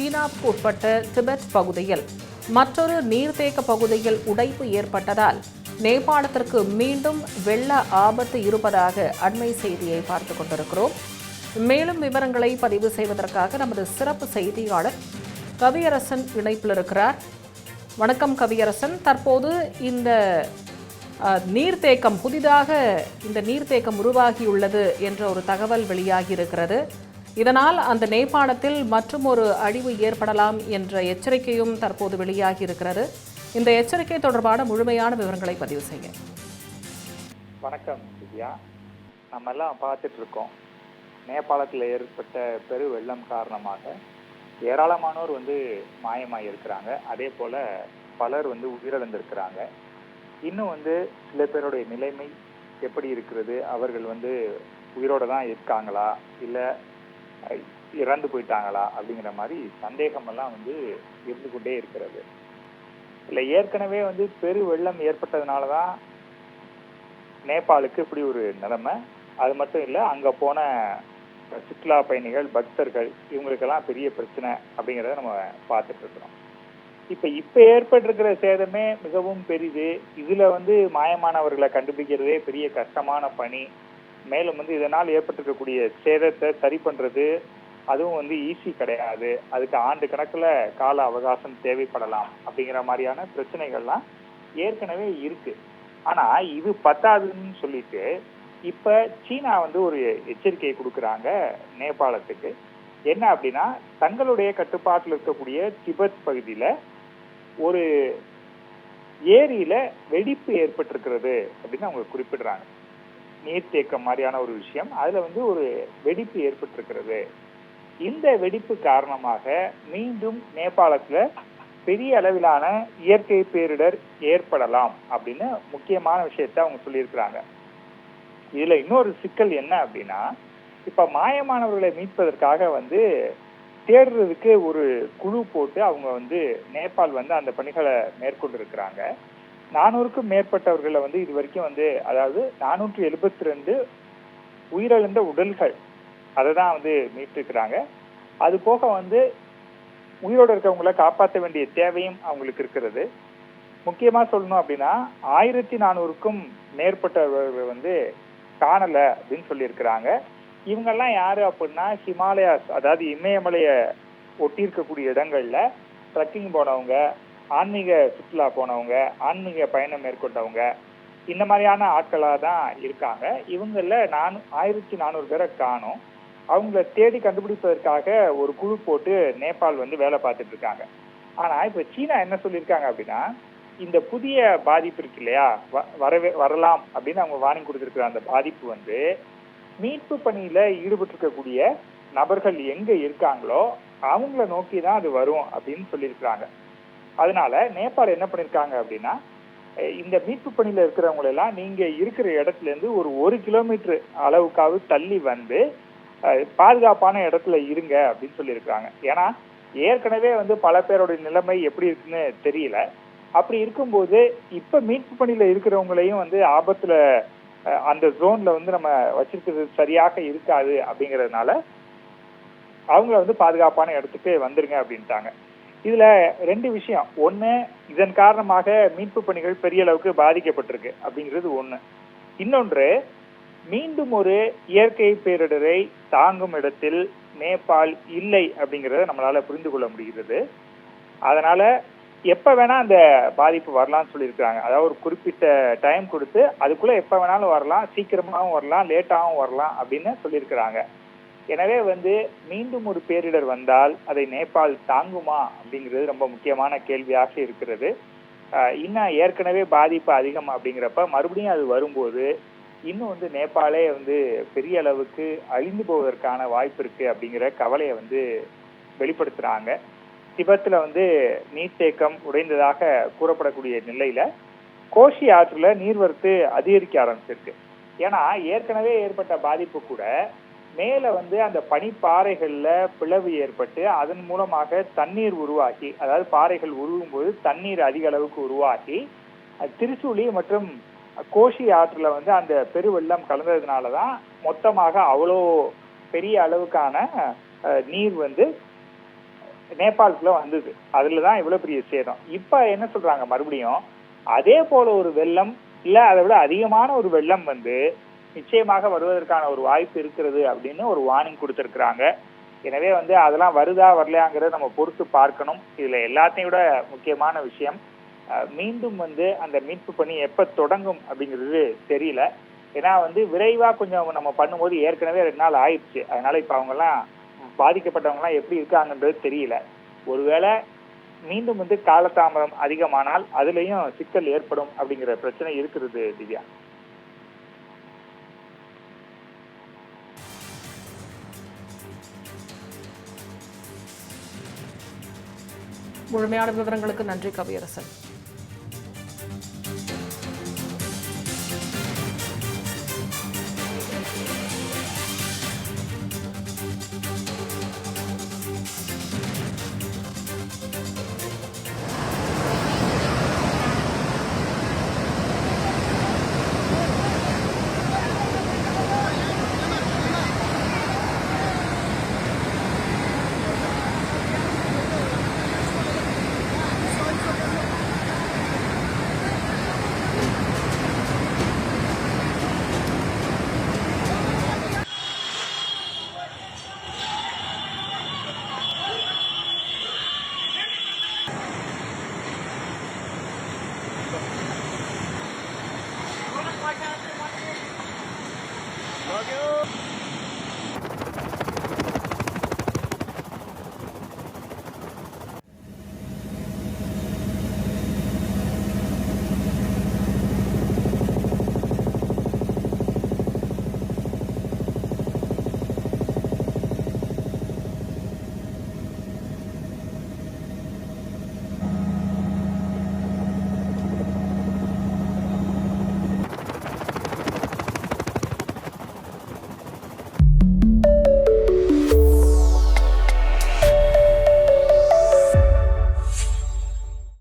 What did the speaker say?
சீனாவுக்கு உட்பட்ட திபெத் பகுதியில் மற்றொரு நீர்த்தேக்க பகுதியில் உடைப்பு ஏற்பட்டதால் நேபாளத்திற்கு மீண்டும் வெள்ள ஆபத்து இருப்பதாக அண்மை செய்தியை பார்த்துக் கொண்டிருக்கிறோம். மேலும் விவரங்களை பதிவு செய்வதற்காக நமது சிறப்பு செய்தியாளர் கவியரசன் இணைப்பில் இருக்கிறார். வணக்கம் கவியரசன். தற்போது இந்த நீர்த்தேக்கம் புதிதாக இந்த நீர்த்தேக்கம் உருவாகியுள்ளது என்ற ஒரு தகவல் வெளியாகி இருக்கிறது. இதனால் அந்த நேபாளத்தில் மற்றும் ஒரு அழிவு ஏற்படலாம் என்ற எச்சரிக்கையும் தற்போது வெளியாகி இருக்கிறது. இந்த எச்சரிக்கை தொடர்பான முழுமையான விவரங்களை பதிவு செய்ய. வணக்கம் திவ்யா. நம்ம எல்லாம் பார்த்துட்டு இருக்கோம், நேபாளத்தில் ஏற்பட்ட பெரு வெள்ளம் காரணமாக ஏராளமானோர் மாயமாகி இருக்கிறாங்க. அதே போல பலர் உயிரிழந்திருக்கிறாங்க. இன்னும் சில பேருடைய நிலைமை எப்படி இருக்கிறது, அவர்கள் உயிரோட தான் இருக்காங்களா இல்லை இறந்து போயிட்டாங்களா அப்படிங்கிற மாதிரி சந்தேகமெல்லாம் இருந்து கொண்டே இருக்கிறது. இல்லை ஏற்கனவே பெரு வெள்ளம் ஏற்பட்டதுனால தான் நேபாளுக்கு இப்படி ஒரு நிலைமை. அது மட்டும் இல்லை, அங்கே போன சுற்றுலா பயணிகள், பக்தர்கள், இவங்களுக்கெல்லாம் பெரிய பிரச்சனை அப்படிங்கிறத நம்ம பார்த்துட்டு இருக்கிறோம். இப்போ ஏற்பட்டிருக்கிற சேதமே மிகவும் பெரிது. இதுல மாயமானவர்களை கண்டுபிடிக்கிறதே பெரிய கஷ்டமான பணி. மேலும் இதனால் ஏற்பட்டிருக்கக்கூடிய சேதத்தை சரி பண்றது அதுவும் ஈஸி கிடையாது. அதுக்கு ஆண்டு கணக்குல கால அவகாசம் தேவைப்படலாம். அப்படிங்கிற மாதிரியான பிரச்சனைகள்லாம் ஏற்கனவே இருக்கு. ஆனா இது பத்தாதுன்னு சொல்லிட்டு இப்ப சீனா ஒரு எச்சரிக்கையை கொடுக்குறாங்க நேபாளத்துக்கு. என்ன அப்படின்னா, தங்களுடைய கட்டுப்பாட்டில் இருக்கக்கூடிய திபெத் பகுதியில ஒரு ஏரியில வெடிப்பு ஏற்பட்டிருக்கிறது அப்படின்னு அவங்க குறிப்பிடுறாங்க. நீர்த்தேக்கம் மாதிரியான ஒரு விஷயம், அதுல ஒரு வெடிப்பு ஏற்பட்டிருக்கிறது. இந்த வெடிப்பு காரணமாக மீண்டும் நேபாளத்துல பெரிய அளவிலான இயற்கை பேரிடர் ஏற்படலாம் அப்படின்னு முக்கியமான விஷயத்த அவங்க சொல்லியிருக்கிறாங்க. இதுல இன்னொரு சிக்கல் என்ன அப்படின்னா, இப்ப மாயமானவர்களை மீட்பதற்காக தேடுறதுக்கு ஒரு குழு போட்டு அவங்க நேபாள் அந்த பணிகளை மேற்கொண்டு இருக்கிறாங்க. 400க்கும் மேற்பட்டவர்களை இது வரைக்கும் அதாவது 472 உயிரிழந்த உடல்கள் அதை தான் மீட்டிருக்கிறாங்க. அது போக உயிரோடு இருக்கவங்களை காப்பாற்ற வேண்டிய தேவையும் அவங்களுக்கு இருக்கிறது. முக்கியமா சொல்லணும் அப்படின்னா 1400க்கும் மேற்பட்டவர்கள் காணல அப்படின்னு சொல்லியிருக்கிறாங்க. இவங்கெல்லாம் யாரு அப்படின்னா, ஹிமாலயாஸ், அதாவது இமயமலையை ஒட்டி இருக்கக்கூடிய இடங்கள்ல ட்ரக்கிங் போனவங்க, ஆன்மீக சுற்றுலா போனவங்க, ஆன்மீக பயணம் மேற்கொண்டவங்க, இந்த மாதிரியான ஆட்களாக தான் இருக்காங்க. இவங்கள 1400 பேரை காணும். அவங்கள தேடி கண்டுபிடிப்பதற்காக ஒரு குழு போட்டு நேபாள் வேலை பார்த்துட்டு இருக்காங்க. ஆனா இப்ப சீனா என்ன சொல்லியிருக்காங்க அப்படின்னா, இந்த புதிய பாதிப்பு இருக்கு இல்லையா, வரலாம் அப்படின்னு அவங்க வார்னிங் கொடுத்திருக்கிற அந்த பாதிப்பு மீட்பு பணியில ஈடுபட்டு இருக்கக்கூடிய நபர்கள் எங்க இருக்காங்களோ அவங்கள நோக்கி தான் அது வரும் அப்படின்னு சொல்லியிருக்கிறாங்க. அதனால நேபாள் என்ன பண்ணிருக்காங்க அப்படின்னா, இந்த மீட்பு பணியில இருக்கிறவங்க எல்லாம் நீங்க இருக்கிற இடத்துல இருந்து ஒரு கிலோமீட்டர் அளவுக்காவது தள்ளி பாதுகாப்பான இடத்துல இருங்க அப்படின்னு சொல்லியிருக்காங்க. ஏன்னா ஏற்கனவே பல பேரோட நிலைமை எப்படி இருக்குன்னு தெரியல. அப்படி இருக்கும்போது இப்ப மீட்பு பணியில இருக்கிறவங்களையும் ஆபத்துல அந்த ஜோன்ல நம்ம வச்சிருக்கிறது சரியாக இருக்காது. அப்படிங்கறதுனால அவங்க பாதுகாப்பான இடத்துக்கு வந்துருங்க அப்படின்ட்டாங்க. இதுல 2 விஷயம். ஒண்ணு, இதன் காரணமாக மீட்பு பணிகள் பெரிய அளவுக்கு பாதிக்கப்பட்டிருக்கு அப்படிங்கிறது ஒண்ணு. இன்னொன்று, மீண்டும் ஒரு இயற்கை பேரிடரை தாங்கும் இடத்தில் நேபாள் இல்லை அப்படிங்கறத நம்மளால புரிந்து கொள்ள முடிகிறது. அதனால எப்ப வேணா அந்த பாதிப்பு வரலாம்னு சொல்லியிருக்காங்க. அதாவது ஒரு குறிப்பிட்ட டைம் கொடுத்து அதுக்குள்ள எப்ப வேணாலும் வரலாம், சீக்கிரமாவும் வரலாம், லேட்டாகவும் வரலாம் அப்படின்னு சொல்லியிருக்கிறாங்க. எனவே மீண்டும் ஒரு பேரிடர் வந்தால் அதை நேபாள் தாங்குமா அப்படிங்கிறது ரொம்ப முக்கியமான கேள்வியாக இருக்கிறது. இன்னும் ஏற்கனவே பாதிப்பு அதிகம் அப்படிங்கிறப்ப மறுபடியும் அது வரும்போது இன்னும் நேபாளே பெரிய அளவுக்கு அழிந்து போவதற்கான வாய்ப்பு இருக்கு அப்படிங்கிற கவலையை வெளிப்படுத்துறாங்க. திபெத்துல நீர்த்தேக்கம் உடைந்ததாக கூறப்படக்கூடிய நிலையில கோஷி ஆற்றுல நீர்வரத்து அதிகரிக்க ஆரம்பிச்சிருக்கு. ஏன்னா ஏற்கனவே ஏற்பட்ட பாதிப்பு கூட மேல அந்த பனிப்பாறைகள்ல பிளவு ஏற்பட்டு அதன் மூலமாக தண்ணீர் உருவாகி, அதாவது பாறைகள் உருவும் போது தண்ணீர் அதிக அளவுக்கு உருவாகி திரிசூலி மற்றும் கோஷி ஆற்றுல அந்த பெருவெள்ளம் கலந்ததுனாலதான் மொத்தமாக அவ்வளோ பெரிய அளவுக்கான நீர் நேபாளத்துல வந்தது. அதுலதான் இவ்வளவு பெரிய சேதம். இப்ப என்ன சொல்றாங்க மறுபடியும் அதே போல ஒரு வெள்ளம் இல்ல அதை விட அதிகமான ஒரு வெள்ளம் வந்து நிச்சயமாக வருவதற்கான ஒரு வாய்ப்பு இருக்கிறது அப்படின்னு ஒரு வார்னிங் கொடுத்திருக்கிறாங்க. எனவே வந்து அதெல்லாம் வருதா வரலையாங்கிறத நம்ம பொறுத்து பார்க்கணும். இதுல எல்லாத்தையும் விட முக்கியமான விஷயம் மீண்டும் வந்து அந்த மீட்பு பணி எப்ப தொடங்கும் அப்படிங்கிறது தெரியல. ஏன்னா வந்து விரைவா கொஞ்சம் நம்ம பண்ணும்போது ஏற்கனவே 2 நாள் ஆயிடுச்சு. அதனால இப்ப அவங்க எல்லாம் பாதிக்கப்பட்டவங்க எல்லாம் எப்படி இருக்காங்கன்றது தெரியல. ஒருவேளை மீண்டும் வந்து காலதாமதம் அதிகமானால் அதுலயும் சிக்கல் ஏற்படும் அப்படிங்கிற பிரச்சனை இருக்கிறது திவ்யா. முழுமையான விவரங்களுக்கு நன்றி கவியரசன்.